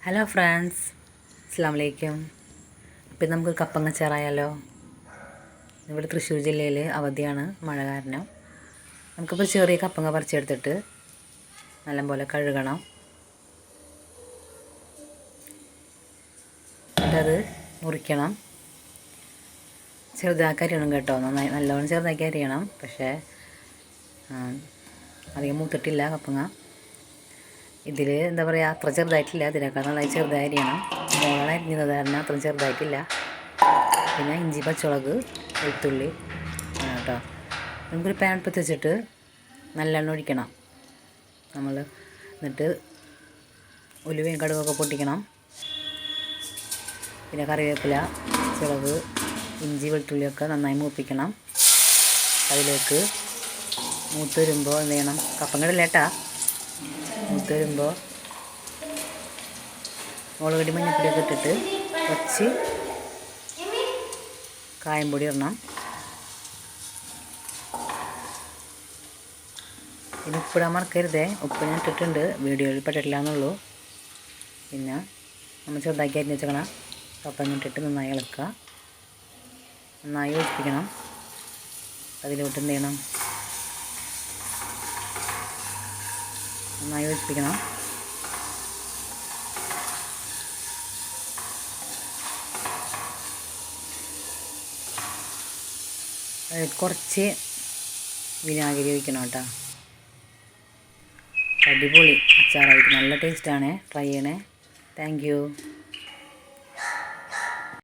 Hello friends, അസ്സാം വലൈക്കും. ഇപ്പം നമുക്ക് കപ്പങ്ങ അച്ചാറായാലോ. ഇവിടെ തൃശ്ശൂർ ജില്ലയിൽ അവധിയാണ്, മഴ കാരണം. നമുക്കിപ്പോൾ ചെറിയ കപ്പങ്ങ പറിച്ചെടുത്തിട്ട് നല്ലപോലെ കഴുകണം. എന്നിട്ടത് മുറിക്കണം. ചെറുതാക്കി അരിയണം കേട്ടോ, നല്ലോണം ചെറുതാക്കി അരിയണം. പക്ഷേ അധികം മൂത്തിട്ടില്ല കപ്പങ്ങ. ഇതിൽ എന്താ പറയുക, അത്ര ചെറുതായിട്ടില്ല, ഇതിനേക്കാൾ നന്നായി ചെറുതായി അരിയണം. മോളാണ് അരിഞ്ഞത് കാരണം അത്ര ചെറുതായിട്ടില്ല. പിന്നെ ഇഞ്ചി, പച്ചമുളക്, വെളുത്തുള്ളി കേട്ടോ. നമുക്കൊരു പാൻ അടുപ്പത്ത് വെച്ചിട്ട് നല്ലെണ്ണ ഒഴിക്കണം നമ്മൾ. എന്നിട്ട് ഉലുവയും കടുകൊക്കെ പൊട്ടിക്കണം. പിന്നെ കറിവേപ്പില, പച്ചമുളക്, ഇഞ്ചി, വെളുത്തുള്ളിയൊക്കെ നന്നായി മൂപ്പിക്കണം. അതിലേക്ക് മൂത്ത് വരുമ്പോൾ എന്ത് ചെയ്യണം, കപ്പങ്ങടല്ലേട്ടാ. മൂത്ത് വരുമ്പോൾ മുളക് പൊടി, മഞ്ഞൾപ്പൊടിയൊക്കെ ഇട്ടിട്ട് കുറച്ച് കായംപൊടി ഇടണം. പിന്നെ ഉപ്പിടാൻ മറക്കരുതേ. ഉപ്പ് ഞാൻ ഇട്ടിട്ടുണ്ട്, വീഡിയോയിൽ പെട്ടിട്ടില്ല എന്നുള്ളൂ. പിന്നെ നമ്മൾ ചെറുതാക്കി അരിഞ്ഞ് വെച്ചേക്കണം കപ്പങ്ങ ഇട്ടിട്ട് നന്നായി ഇളക്കുക, നന്നായി യോജിപ്പിക്കണം. അതിലോട്ട് എന്ത് ചെയ്യണം, നന്നായി യോജിപ്പിക്കണം. കുറച്ച് വിനാഗിരി ഒഴിക്കണം കേട്ടോ. അടിപൊളി അച്ചാറായിട്ട് നല്ല ടേസ്റ്റാണ്, ട്രൈ ചെയ്യണേ. Thank you.